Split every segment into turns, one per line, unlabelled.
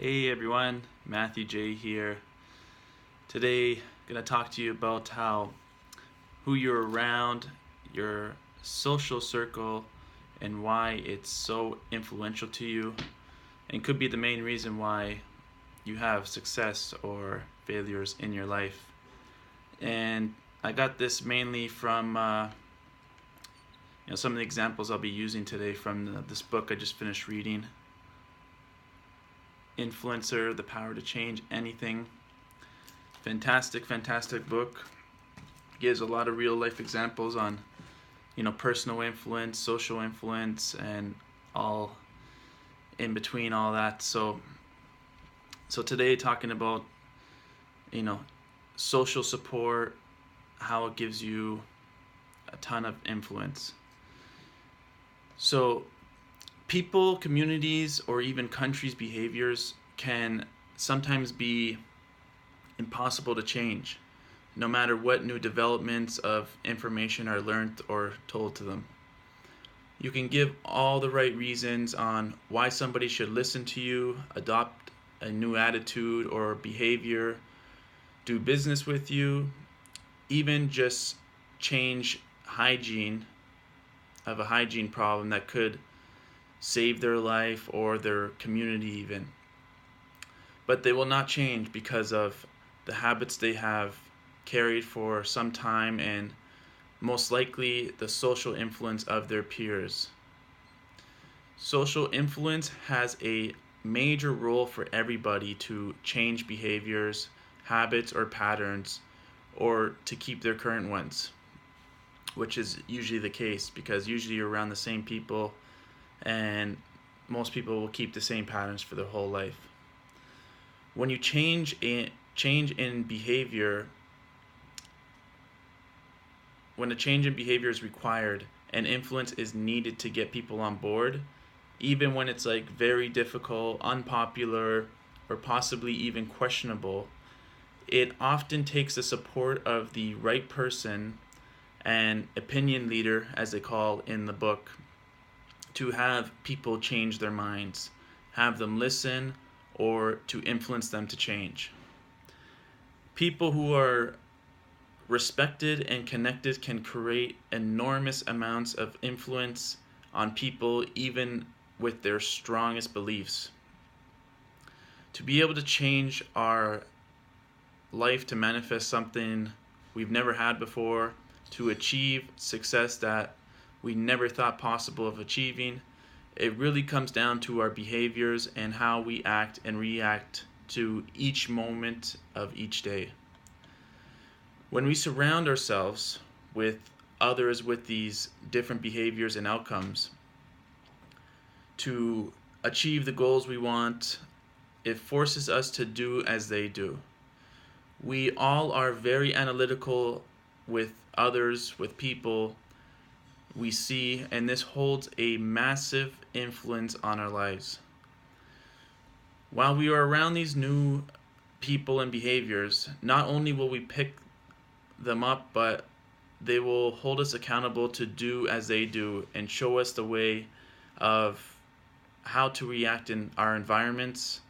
Hey everyone, Matthew J here. Today, gonna talk to you about how who you're around, your social circle, and why it's so influential to you, and could be the main reason why you have success or failures in your life. And I got this mainly from some of the examples I'll be using today from this book I just finished reading, Influencer: The Power to Change Anything. Fantastic book. Gives a lot of real life examples on, personal influence, social influence, and all in between all that. So today talking about, social support, how it gives you a ton of influence. So people, communities, or even countries' behaviors can sometimes be impossible to change, no matter what new developments of information are learned or told to them. You can give all the right reasons on why somebody should listen to you, adopt a new attitude or behavior, do business with you, even just change hygiene of a hygiene problem that could save their life or their community even. But they will not change because of the habits they have carried for some time and most likely the social influence of their peers. Social influence has a major role for everybody to change behaviors, habits, or patterns, or to keep their current ones, which is usually the case because usually you're around the same people and most people will keep the same patterns for their whole life. When you change in behavior, when a change in behavior is required and influence is needed to get people on board, even when it's like very difficult, unpopular, or possibly even questionable, it often takes the support of the right person and opinion leader, as they call in the book, to have people change their minds, have them listen, or to influence them to change. People who are respected and connected can create enormous amounts of influence on people, even with their strongest beliefs. To be able to change our life to manifest something we've never had before, to achieve success that we never thought possible of achieving, it really comes down to our behaviors and how we act and react to each moment of each day. When we surround ourselves with others with these different behaviors and outcomes to achieve the goals we want, it forces us to do as they do. We all are very analytical with others, with people we see, and this holds a massive influence on our lives. While we are around these new people and behaviors, not only will we pick them up, but they will hold us accountable to do as they do and show us the way of how to react in our environments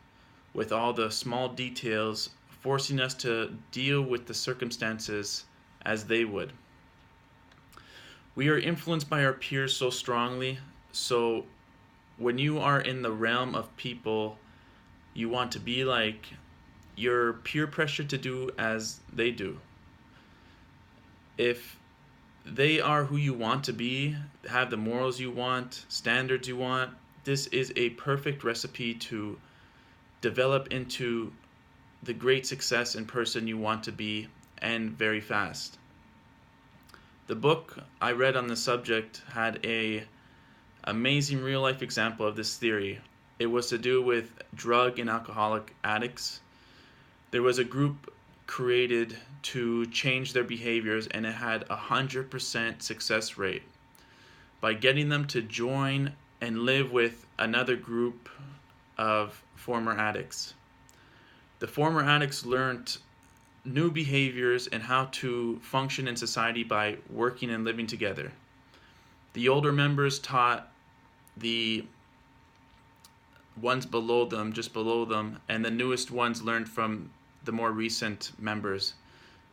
with all the small details, forcing us to deal with the circumstances as they would. We are influenced by our peers so strongly, so when you are in the realm of people you want to be like, you're peer pressured to do as they do. If they are who you want to be, have the morals you want, standards you want, this is a perfect recipe to develop into the great success and person you want to be, and very fast. The book I read on the subject had a amazing real life example of this theory. It was to do with drug and alcoholic addicts. There was a group created to change their behaviors and it had 100% success rate by getting them to join and live with another group of former addicts. The former addicts learned new behaviors and how to function in society by working and living together. The older members taught the ones below them, just below them, and the newest ones learned from the more recent members.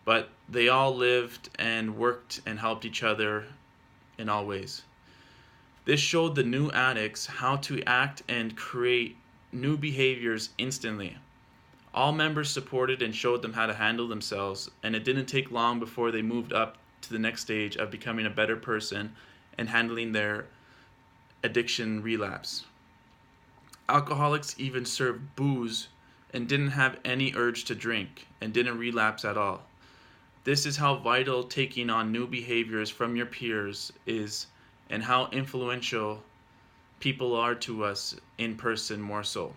But they all lived and worked and helped each other in all ways. This showed the new addicts how to act and create new behaviors instantly. All members supported and showed them how to handle themselves, and it didn't take long before they moved up to the next stage of becoming a better person and handling their addiction relapse. Alcoholics even served booze and didn't have any urge to drink and didn't relapse at all. This is how vital taking on new behaviors from your peers is, and how influential people are to us in person more so.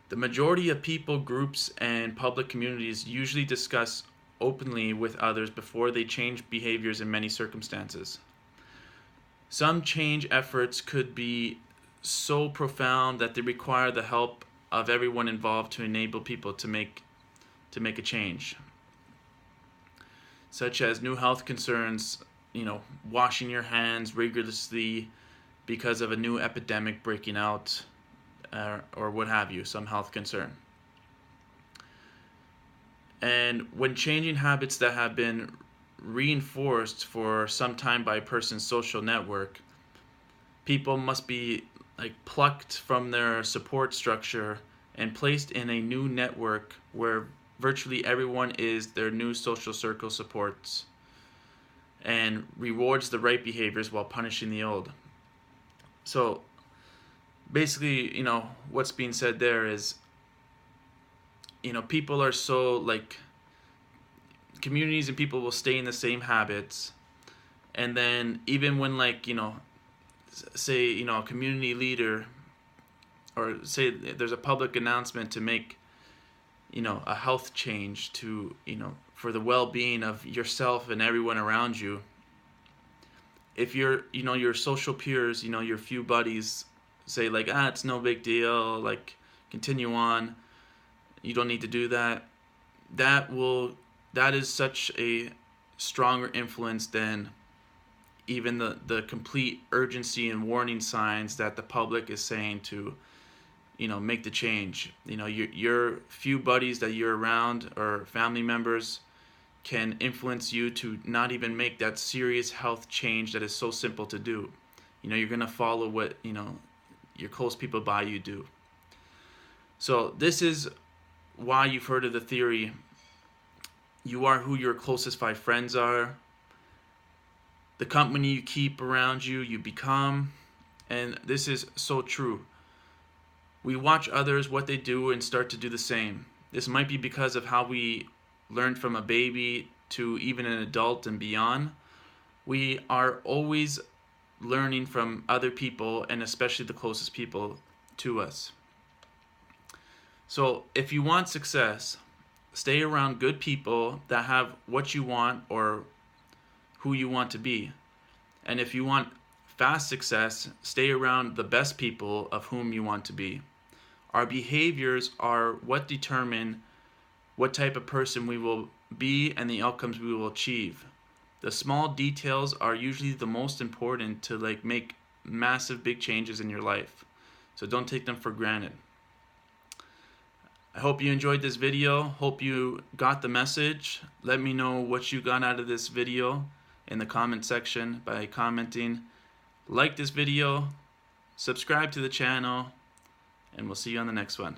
The majority of people, groups, and public communities usually discuss openly with others before they change behaviors in many circumstances. Some change efforts could be so profound that they require the help of everyone involved to enable people to make a change, such as new health concerns, washing your hands rigorously because of a new epidemic breaking out, or what have you, some health concern. And when changing habits that have been reinforced for some time by a person's social network, people must be plucked from their support structure and placed in a new network where virtually everyone is their new social circle supports and rewards the right behaviors while punishing the old. So basically, what's being said there is, people are so communities and people will stay in the same habits, and then even when say a community leader, or say there's a public announcement to make a health change to for the well-being of yourself and everyone around you, if your social peers, your few buddies say it's no big deal, continue on, you don't need to do that, that is such a stronger influence than even the complete urgency and warning signs that the public is saying to make the change. Your few buddies that you're around or family members can influence you to not even make that serious health change that is so simple to do. You're going to follow what your close people by you do. So this is why you've heard of the theory, you are who your closest 5 friends are. The company you keep around you, you become. And this is so true. We watch others, what they do, and start to do the same. This might be because of how we learned from a baby to even an adult and beyond. We are always learning from other people, and especially the closest people to us. So if you want success, stay around good people that have what you want or who you want to be. And if you want fast success, stay around the best people of whom you want to be. Our behaviors are what determine what type of person we will be and the outcomes we will achieve. The small details are usually the most important to make massive big changes in your life. So don't take them for granted. I hope you enjoyed this video. Hope you got the message. Let me know what you got out of this video in the comment section by commenting. Like this video, subscribe to the channel, and we'll see you on the next one.